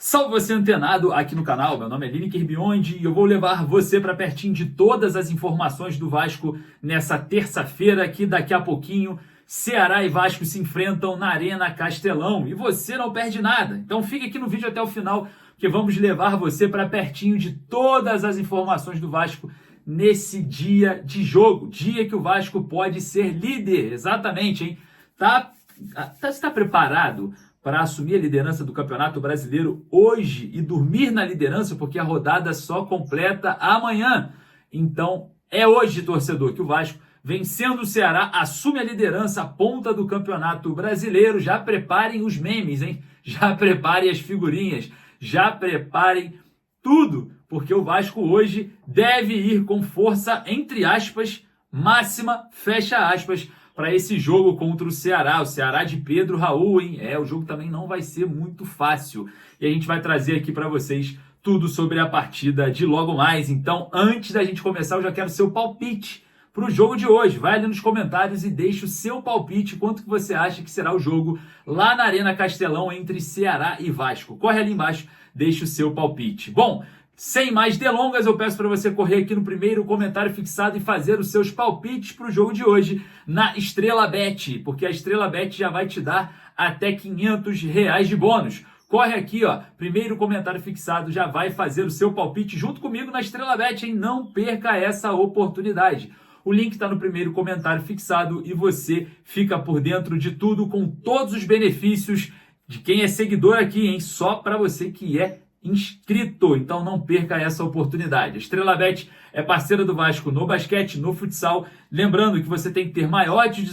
Salve você antenado aqui no canal, meu nome é Lineker Biondi e eu vou levar você para pertinho de todas as informações do Vasco nessa terça-feira, que daqui a pouquinho Ceará e Vasco se enfrentam na Arena Castelão e você não perde nada. Então fique aqui no vídeo até o final que vamos levar você para pertinho de todas as informações do Vasco nesse dia de jogo, dia que o Vasco pode ser líder, exatamente, hein? Você está preparado para assumir a liderança do Campeonato Brasileiro hoje e dormir na liderança, porque a rodada só completa amanhã? Então, é hoje, torcedor, que o Vasco, vencendo o Ceará, assume a liderança, a ponta do Campeonato Brasileiro. Já preparem os memes, hein? Já preparem as figurinhas, já preparem tudo, porque o Vasco hoje deve ir com força, entre aspas, máxima, fecha aspas, para esse jogo contra o Ceará de Pedro Raul, hein? O jogo também não vai ser muito fácil. E a gente vai trazer aqui para vocês tudo sobre a partida de logo mais. Então, antes da gente começar, eu já quero seu palpite para o jogo de hoje. Vai ali nos comentários e deixa o seu palpite, quanto que você acha que será o jogo lá na Arena Castelão entre Ceará e Vasco. Corre ali embaixo, deixa o seu palpite. Bom, sem mais delongas, eu peço para você correr aqui no primeiro comentário fixado e fazer os seus palpites para o jogo de hoje na Estrela Bet, porque a Estrela Bet já vai te dar até R$500 de bônus. Corre aqui, ó, primeiro comentário fixado, já vai fazer o seu palpite junto comigo na Estrela Bet, hein? Não perca essa oportunidade. O link está no primeiro comentário fixado e você fica por dentro de tudo com todos os benefícios de quem é seguidor aqui, hein? Só para você que é inscrito, então não perca essa oportunidade. A Estrela Bet é parceira do Vasco no basquete, no futsal. Lembrando que você tem que ser maior de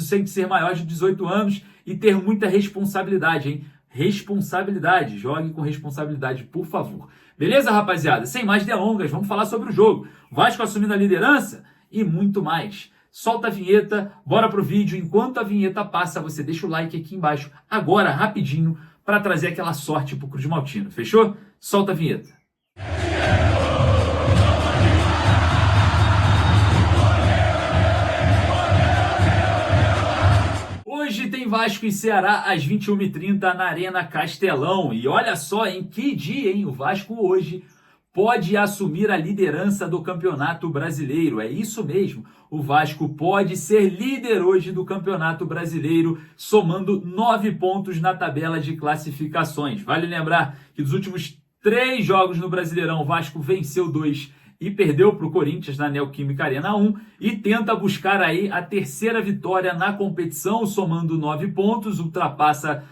18 anos e ter muita responsabilidade, hein? Responsabilidade, jogue com responsabilidade, por favor. Beleza, rapaziada? Sem mais delongas, vamos falar sobre o jogo. Vasco assumindo a liderança e muito mais. Solta a vinheta, bora pro vídeo. Enquanto a vinheta passa, você deixa o like aqui embaixo, agora, rapidinho, para trazer aquela sorte pro Cruz Maltino. Fechou? Solta a vinheta. Hoje tem Vasco e Ceará às 21h30 na Arena Castelão. E olha só, em que dia, hein? O Vasco hoje pode assumir a liderança do Campeonato Brasileiro. É isso mesmo. O Vasco pode ser líder hoje do Campeonato Brasileiro, somando 9 pontos na tabela de classificações. Vale lembrar que dos últimos 3 jogos no Brasileirão, o Vasco venceu 2 e perdeu para o Corinthians na Neoquímica Arena 1 e tenta buscar aí a terceira vitória na competição, somando 9 pontos, ultrapassa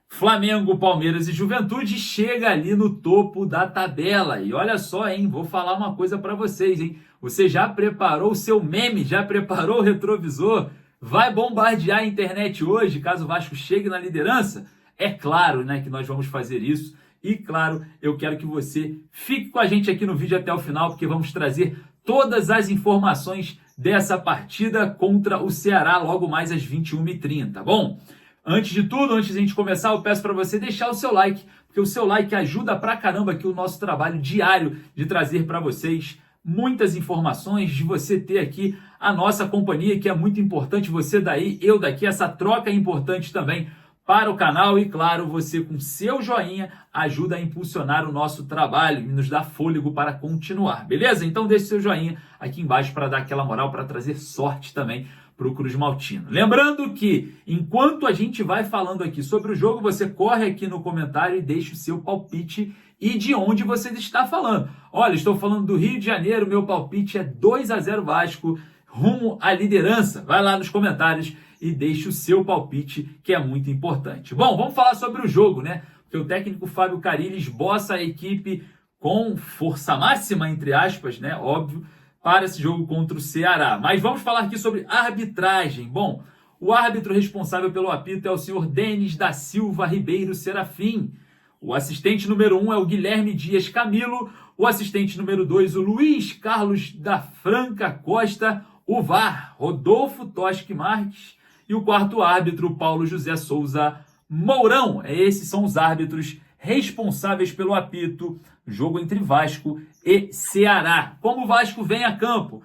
Flamengo, Palmeiras e Juventude, chega ali no topo da tabela. E olha só, hein, vou falar uma coisa para vocês, hein? Você já preparou o seu meme? Já preparou o retrovisor? Vai bombardear a internet hoje, caso o Vasco chegue na liderança? É claro, né, que nós vamos fazer isso. E claro, eu quero que você fique com a gente aqui no vídeo até o final, porque vamos trazer todas as informações dessa partida contra o Ceará logo mais às 21h30, tá bom? Antes de tudo, antes de a gente começar, eu peço para você deixar o seu like, porque o seu like ajuda pra caramba aqui o nosso trabalho diário de trazer para vocês muitas informações, de você ter aqui a nossa companhia, que é muito importante, você daí, eu daqui, essa troca é importante também para o canal e, claro, você com seu joinha ajuda a impulsionar o nosso trabalho e nos dá fôlego para continuar, beleza? Então deixe seu joinha aqui embaixo para dar aquela moral, para trazer sorte também para o Cruz Maltino. Lembrando que, enquanto a gente vai falando aqui sobre o jogo, você corre aqui no comentário e deixa o seu palpite e de onde você está falando. Olha, estou falando do Rio de Janeiro, meu palpite é 2-0 Vasco, rumo à liderança. Vai lá nos comentários e deixa o seu palpite, que é muito importante. Bom, vamos falar sobre o jogo, né? Porque o técnico Fábio Carille esboça a equipe com força máxima, entre aspas, né? Óbvio, para esse jogo contra o Ceará. Mas vamos falar aqui sobre arbitragem. Bom, o árbitro responsável pelo apito é o senhor Denis da Silva Ribeiro Serafim. O assistente número 1 é o Guilherme Dias Camilo. O assistente número 2, o Luiz Carlos da Franca Costa. O VAR, Rodolfo Toschi Marques. E o quarto árbitro, Paulo José Souza Mourão. Esses são os árbitros responsáveis pelo apito, jogo entre Vasco e Ceará. Como o Vasco vem a campo?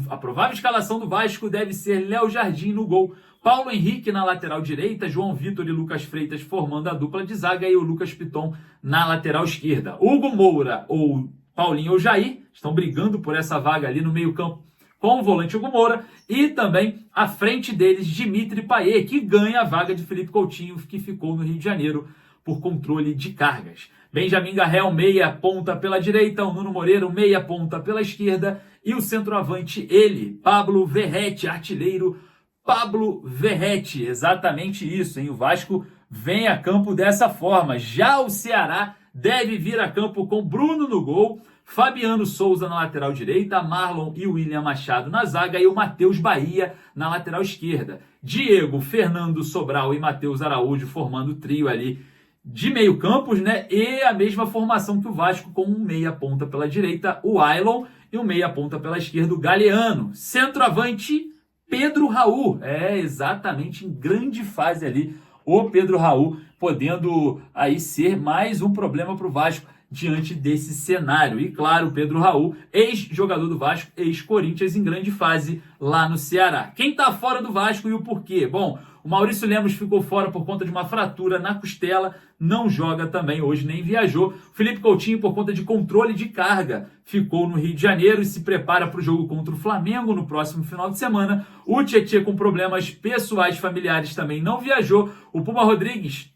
A provável escalação do Vasco deve ser Léo Jardim no gol, Paulo Henrique na lateral direita, João Vitor e Lucas Freitas formando a dupla de zaga e o Lucas Piton na lateral esquerda. Hugo Moura ou Paulinho ou Jair estão brigando por essa vaga ali no meio-campo com o volante Hugo Moura e também à frente deles Dimitri Payet, que ganha a vaga de Felipe Coutinho, que ficou no Rio de Janeiro por controle de cargas. Benjamin Garrel, meia ponta pela direita, o Nuno Moreira, meia ponta pela esquerda e o centroavante, ele, Pablo Verratti, artilheiro Pablo Verratti. Exatamente isso, hein? O Vasco vem a campo dessa forma. Já o Ceará deve vir a campo com Bruno no gol, Fabiano Souza na lateral direita, Marlon e William Machado na zaga e o Matheus Bahia na lateral esquerda. Diego, Fernando Sobral e Matheus Araújo formando o trio ali de meio campos, né? E a mesma formação que o Vasco com um meia ponta pela direita, o Ailon, e um meia ponta pela esquerda, o Galeano. Centroavante, Pedro Raul. Exatamente, em grande fase ali, o Pedro Raul podendo aí ser mais um problema para o Vasco diante desse cenário. E claro, o Pedro Raul, ex-jogador do Vasco, ex-Corinthians, em grande fase lá no Ceará. Quem está fora do Vasco e o porquê? Bom, o Maurício Lemos ficou fora por conta de uma fratura na costela, não joga também hoje, nem viajou. Felipe Coutinho, por conta de controle de carga, ficou no Rio de Janeiro e se prepara para o jogo contra o Flamengo no próximo final de semana. O Tietê, com problemas pessoais familiares, também não viajou. O Puma Rodrigues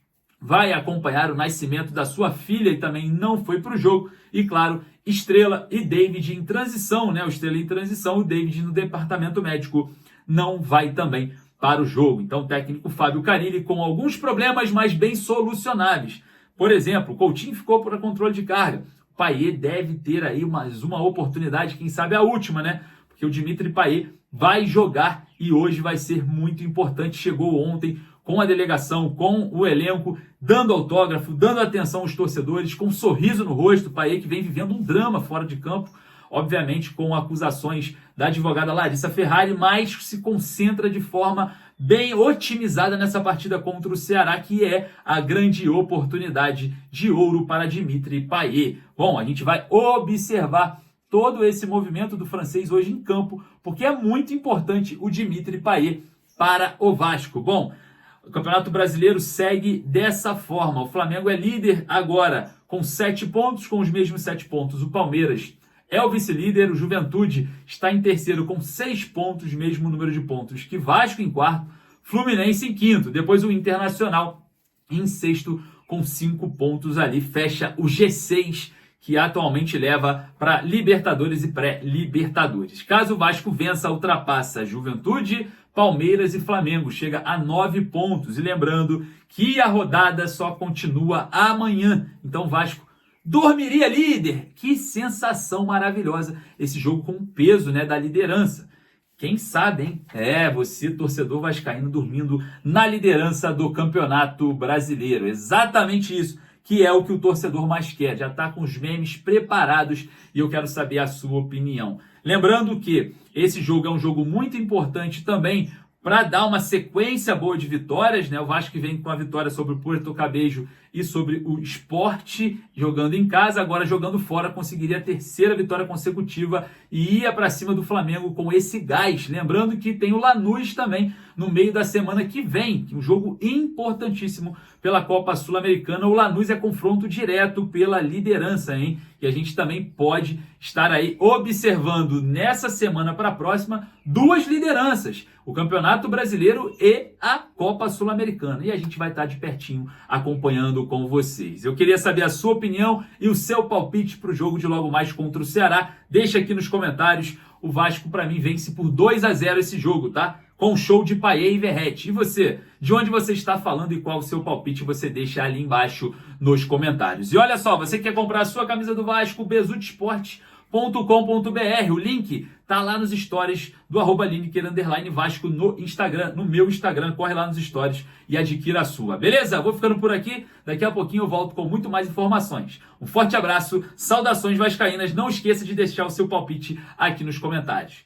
vai acompanhar o nascimento da sua filha e também não foi para o jogo. E claro, Estrela e David em transição, né? O Estrela em transição, o David no departamento médico não vai também para o jogo. Então o técnico Fábio Carille com alguns problemas, mas bem solucionáveis. Por exemplo, o Coutinho ficou por controle de carga. O Payet deve ter aí mais uma oportunidade, quem sabe a última, né? Porque o Dimitri Payet vai jogar e hoje vai ser muito importante. Chegou ontem com a delegação, com o elenco, dando autógrafo, dando atenção aos torcedores, com um sorriso no rosto. O Payet que vem vivendo um drama fora de campo, obviamente com acusações da advogada Larissa Ferrari, mas se concentra de forma bem otimizada nessa partida contra o Ceará, que é a grande oportunidade de ouro para Dimitri Payet. Bom, a gente vai observar todo esse movimento do francês hoje em campo, porque é muito importante o Dimitri Payet para o Vasco. Bom, o Campeonato Brasileiro segue dessa forma. O Flamengo é líder agora com 7 pontos, com os mesmos 7 pontos. O Palmeiras é o vice-líder, o Juventude está em terceiro com 6 pontos, mesmo número de pontos que Vasco em quarto, Fluminense em quinto. Depois o Internacional em sexto com 5 pontos ali. Fecha o G6, que atualmente leva para Libertadores e pré-Libertadores. Caso o Vasco vença, ultrapassa Juventude, Palmeiras e Flamengo, chega a 9 pontos. E lembrando que a rodada só continua amanhã. Então o Vasco dormiria líder. Que sensação maravilhosa esse jogo com o peso, né, da liderança. Quem sabe, hein? Você, torcedor vascaíno, dormindo na liderança do Campeonato Brasileiro. Exatamente isso, que é o que o torcedor mais quer. Já está com os memes preparados e eu quero saber a sua opinião. Lembrando que esse jogo é um jogo muito importante também para dar uma sequência boa de vitórias, né? O Vasco vem com a vitória sobre o Puerto Cabello e sobre o Sport, jogando em casa, agora jogando fora, conseguiria a terceira vitória consecutiva e ia para cima do Flamengo com esse gás. Lembrando que tem o Lanús também no meio da semana que vem, um jogo importantíssimo pela Copa Sul-Americana. O Lanús é confronto direto pela liderança, hein? E a gente também pode estar aí observando nessa semana para a próxima 2 lideranças, o Campeonato Brasileiro e a Copa Sul-Americana. E a gente vai estar de pertinho acompanhando com vocês. Eu queria saber a sua opinião e o seu palpite para o jogo de logo mais contra o Ceará. Deixa aqui nos comentários. O Vasco, para mim, vence por 2-0 esse jogo, tá? Com show de Payet e Verratti. E você? De onde você está falando e qual o seu palpite você deixa ali embaixo nos comentários. E olha só, você quer comprar a sua camisa do Vasco, bezutesportes.com.br. O link tá lá nos stories do @Lineker_Vasco no Instagram, no meu Instagram. Corre lá nos stories e adquira a sua. Beleza? Vou ficando por aqui. Daqui a pouquinho eu volto com muito mais informações. Um forte abraço, saudações vascaínas. Não esqueça de deixar o seu palpite aqui nos comentários.